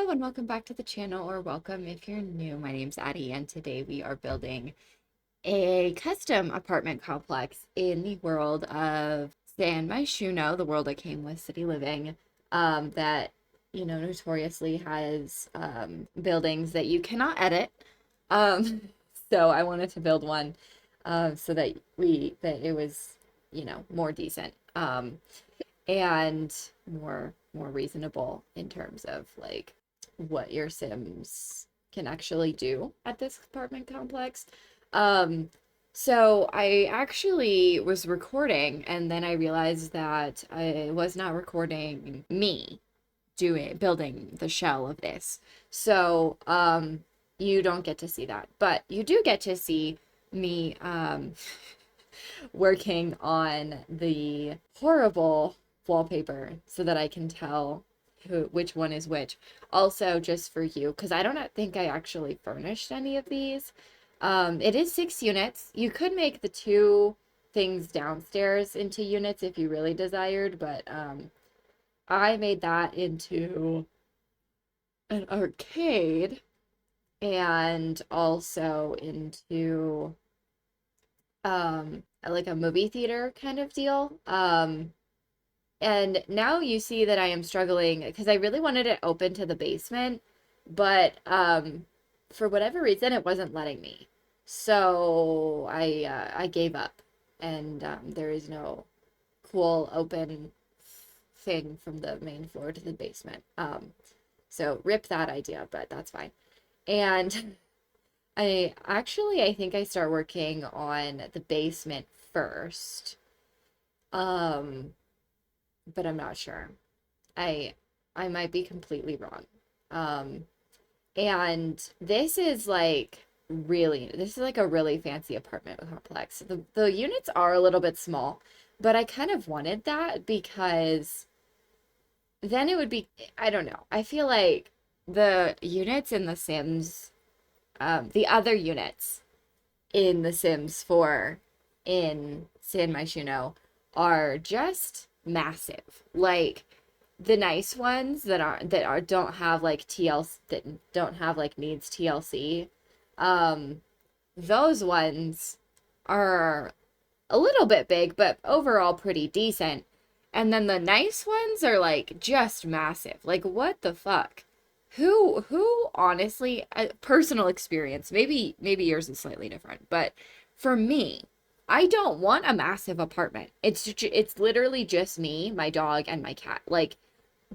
Hello and welcome back to the channel, or welcome if you're new. My name's Addie and today we are building a custom apartment complex in the world of San Myshuno, the world that came with City Living, that, notoriously has buildings that you cannot edit. Um, so I wanted to build one so that it was, more decent. And more reasonable in terms of like what your Sims can actually do at this apartment complex. Um, so I actually was recording and then I realized that I was not recording me building the shell of this. So you don't get to see that, but you do get to see me working on the horrible wallpaper so that I can tell which one is which. Also, just for you, because I don't think I actually furnished any of these. It is 6 units. You could make the two things downstairs into units if you really desired, but I made that into an arcade and also into like a movie theater kind of deal. And now you see that I am struggling because I really wanted it open to the basement, but for whatever reason it wasn't letting me. So I gave up, and there is no cool open thing from the main floor to the basement. So rip that idea, but that's fine. And I think I start working on the basement first. Um, but I'm not sure. I I might be completely wrong. Um, and this is like a really fancy apartment complex. The units are a little bit small, but I kind of wanted that because then it would be, I don't know. I feel like the units in The Sims, the other units in The Sims 4 in San Myshuno are just massive. Like the nice ones that are don't have like TLC, that don't have like needs TLC. Um those ones are a little bit big, but overall pretty decent. And then the nice ones are like just massive. Like what the fuck? Who honestly, personal experience, maybe yours is slightly different, but for me, I don't want a massive apartment. It's literally just me, my dog, and my cat. Like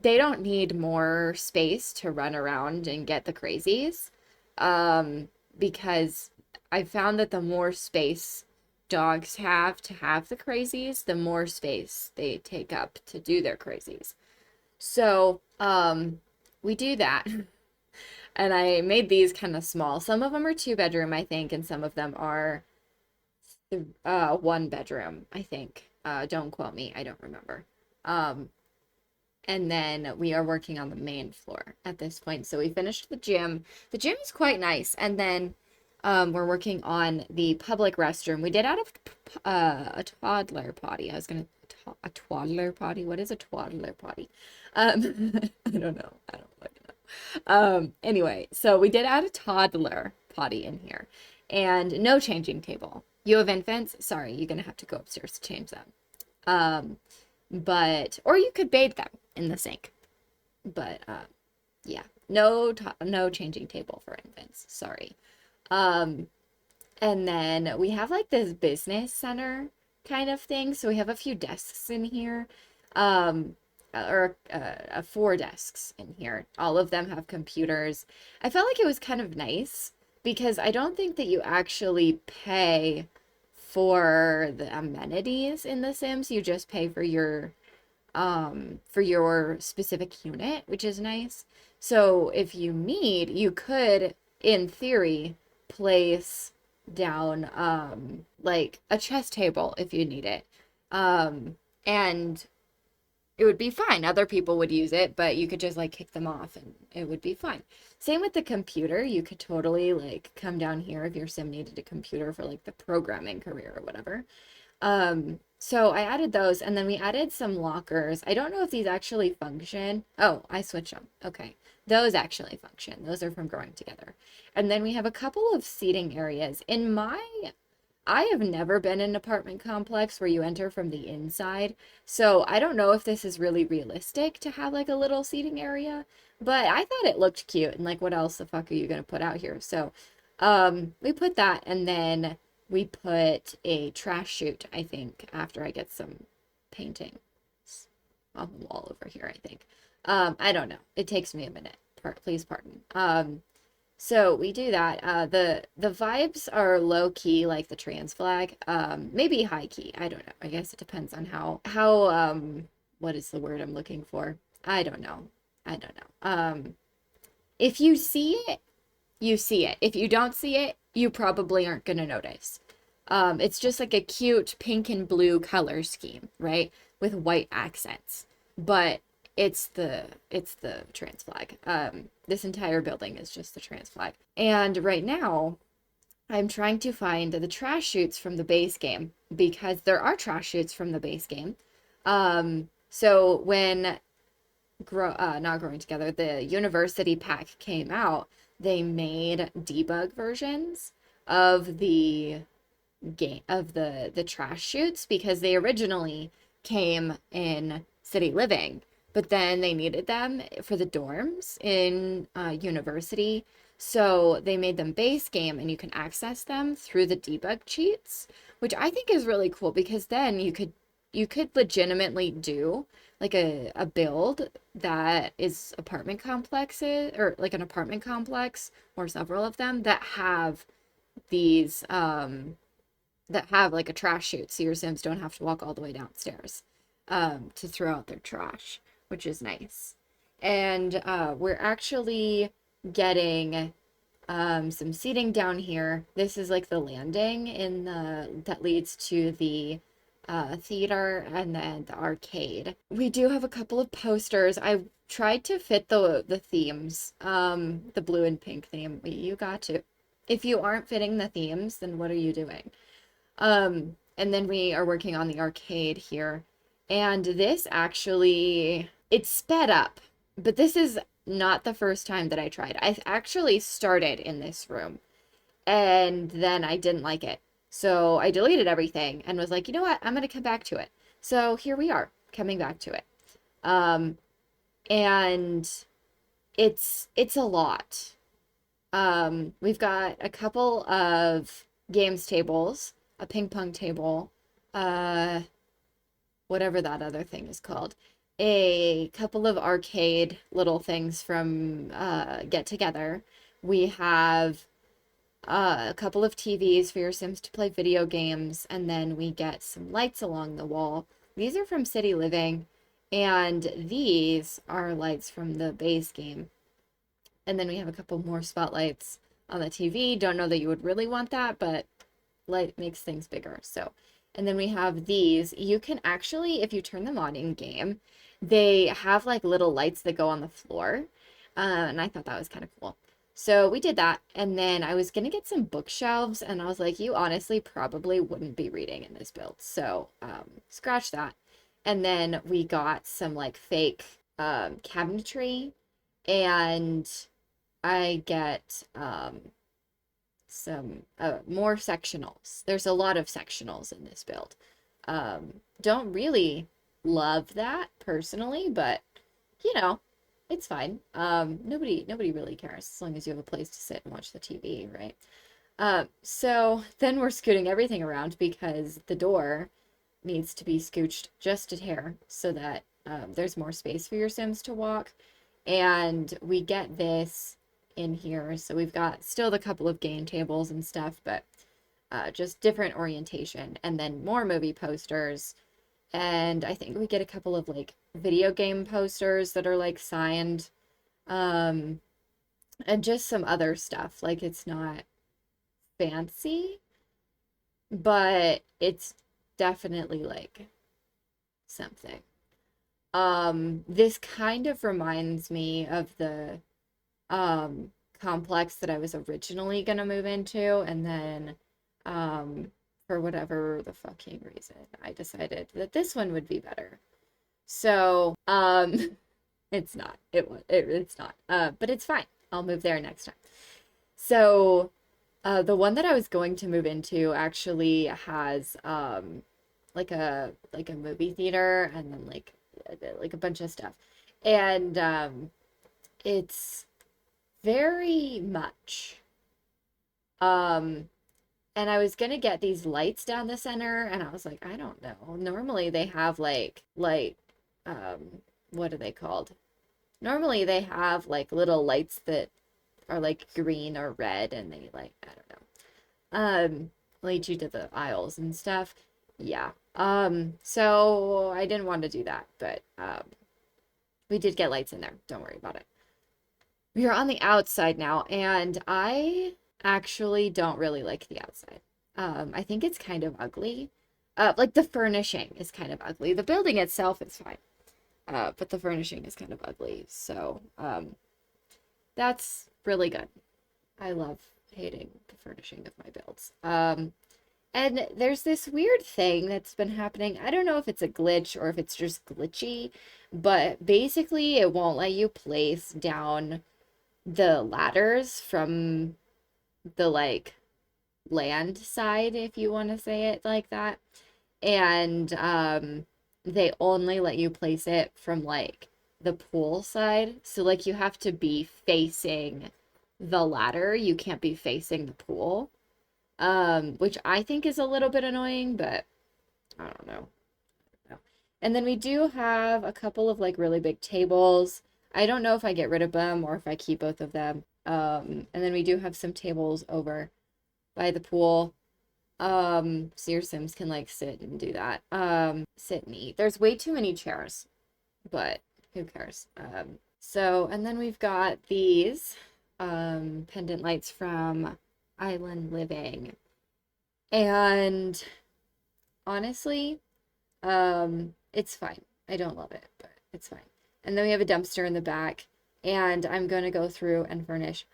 they don't need more space to run around and get the crazies. Because I found that the more space dogs have to have the crazies, the more space they take up to do their crazies. So, we do that. And I made these kind of small. Some of them are 2 bedroom, I think, and some of them are 1 bedroom, I think. Don't quote me, I don't remember. Um, and then we are working on the main floor at this point. So we finished the gym. The gym is quite nice. And then we're working on the public restroom. We did out of a toddler potty. I was gonna a toddler potty. What is a toddler potty? I don't know. I don't fucking know. Anyway, so we did add a toddler potty in here, and no changing table. You have infants? Sorry, you're gonna have to go upstairs to change them. Um, but or you could bathe them in the sink. But yeah, no changing table for infants. Sorry. Um, and then we have like this business center kind of thing. So we have a few desks in here, or 4 desks in here. All of them have computers. I felt like it was kind of nice because I don't think that you actually pay for the amenities in The Sims. You just pay for your specific unit, which is nice. So if you need, you could, in theory, place down like a chess table if you need it. And it would be fine. Other people would use it, but you could just like kick them off and it would be fine. Same with the computer. You could totally like come down here if your sim needed a computer for like the programming career or whatever. So I added those, and then we added some lockers. I don't know if these actually function. Oh, I switched them. Okay. Those actually function. Those are from growing together. And then we have a couple of seating areas. I have never been in an apartment complex where you enter from the inside. So I don't know if this is really realistic to have like a little seating area, but I thought it looked cute and like what else the fuck are you gonna put out here? So we put that and then we put a trash chute, I think, after I get some painting on the wall over here, I think. I don't know. It takes me a minute. Please pardon. So we do that. The vibes are low key like the trans flag. Maybe high key. I don't know. I guess it depends on how what is the word I'm looking for? I don't know. I don't know. If you see it, you see it. If you don't see it, you probably aren't gonna notice. It's just like a cute pink and blue color scheme, right? With white accents. But it's the trans flag. This entire building is just the trans flag. And right now, I'm trying to find the trash chutes from the base game because there are trash chutes from the base game. So when not growing together, the university pack came out, they made debug versions of the game of the trash chutes because they originally came in city living, but then they needed them for the dorms in university, so they made them base game and you can access them through the debug cheats, which I think is really cool because then you could legitimately do like a build that is apartment complexes or like an apartment complex or several of them that have these that have like a trash chute so your Sims don't have to walk all the way downstairs to throw out their trash, which is nice. And we're actually getting some seating down here. This is like the landing in the that leads to the theater and then the arcade. We do have a couple of posters. I tried to fit the themes, the blue and pink theme. You got to. If you aren't fitting the themes, then what are you doing? And then we are working on the arcade here. And this actually, it's sped up, but this is not the first time that I tried. I actually started in this room and then I didn't like it. So I deleted everything and was like, you know what? I'm going to come back to it. So here we are coming back to it. And it's a lot. We've got a couple of games tables, a ping pong table, whatever that other thing is called, a couple of arcade little things from Get Together. We have a couple of TVs for your Sims to play video games, and then we get some lights along the wall. These are from City Living, and these are lights from the base game. And then we have a couple more spotlights on the TV. Don't know that you would really want that, but light makes things bigger. So, and then we have these. You can actually, if you turn them on in game, they have like little lights that go on the floor. And I thought that was kind of cool. So we did that. And then I was going to get some bookshelves. And I was like, you honestly probably wouldn't be reading in this build. So scratch that. And then we got some like fake cabinetry. And I get some more sectionals. There's a lot of sectionals in this build. Don't really love that personally, but you know, it's fine. Nobody really cares as long as you have a place to sit and watch the TV, right? So then we're scooting everything around because the door needs to be scooched just a hair so that there's more space for your Sims to walk. And we get this in here. So we've got still the couple of game tables and stuff, but just different orientation. And then more movie posters. And I think we get a couple of like video game posters that are like signed. And just some other stuff. Like it's not fancy, but it's definitely like something. This kind of reminds me of the complex that I was originally gonna move into, and then for whatever the fucking reason, I decided that this one would be better. So It's not. It's not. But it's fine. I'll move there next time. So, the one that I was going to move into actually has like a movie theater and then like a bunch of stuff. And it's very much um and I was gonna get these lights down the center, and I was like, I don't know. Normally they have what are they called? Normally they have like little lights that are like green or red, and they like, I don't know, lead you to the aisles and stuff. Yeah. So I didn't want to do that, but we did get lights in there. Don't worry about it. We are on the outside now, and I actually don't really like the outside. I think it's kind of ugly. Like the furnishing is kind of ugly. The building itself is fine. But the furnishing is kind of ugly. So, that's really good. I love hating the furnishing of my builds. And there's this weird thing that's been happening. I don't know if it's a glitch or if it's just glitchy, but basically it won't let you place down the ladders from the like land side, if you want to say it like that. And they only let you place it from like the pool side. So like you have to be facing the ladder. You can't be facing the pool. Which I think is a little bit annoying, but I don't know. And then we do have a couple of like really big tables. I don't know if I get rid of them or if I keep both of them. And then we do have some tables over by the pool. So your Sims can like sit and do that. Sit and eat. There's way too many chairs, but who cares? And then we've got these pendant lights from Island Living. And honestly, it's fine. I don't love it, but it's fine. And then we have a dumpster in the back, and I'm gonna go through and furnish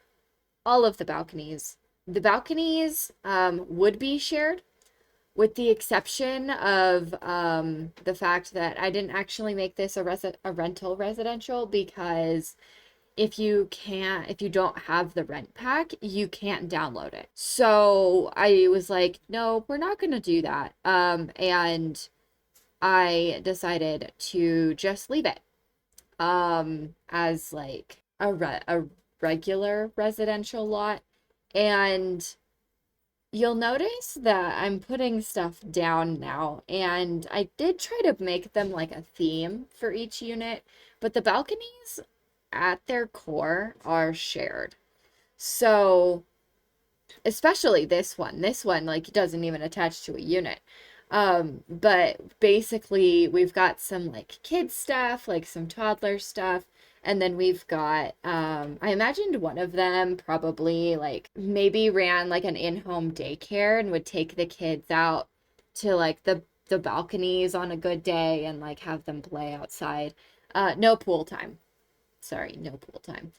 all of the balconies. The balconies would be shared, with the exception of the fact that I didn't actually make this a rental residential because if you don't have the rent pack, you can't download it. So I was like, no, we're not gonna do that. And I decided to just leave it as like a regular residential lot. And you'll notice that I'm putting stuff down now, and I did try to make them like a theme for each unit, but the balconies at their core are shared. So, especially this one. This one like doesn't even attach to a unit. But basically we've got some like kid stuff, like some toddler stuff, and then we've got I imagined one of them probably like maybe ran like an in-home daycare and would take the kids out to like the balconies on a good day and like have them play outside. No pool time. Sorry, no pool time.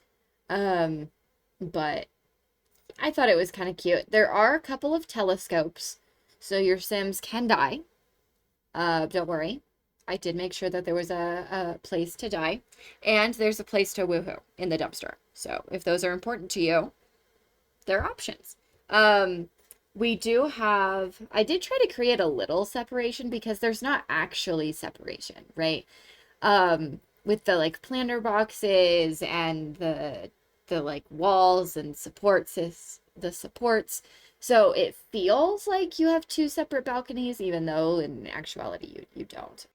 Um, but I thought it was kind of cute. There are a couple of telescopes, so your Sims can die. Don't worry. I did make sure that there was a place to die, and there's a place to woohoo in the dumpster. So if those are important to you, there are options. We do have, I did try to create a little separation because there's not actually separation, right? With the like planter boxes and the like walls and the supports. So it feels like you have two separate balconies, even though in actuality you don't.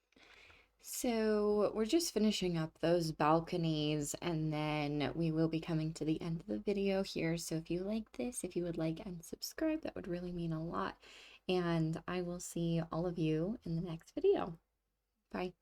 So we're just finishing up those balconies, and then we will be coming to the end of the video here. So if you like this, if you would like and subscribe, that would really mean a lot. And I will see all of you in the next video. Bye.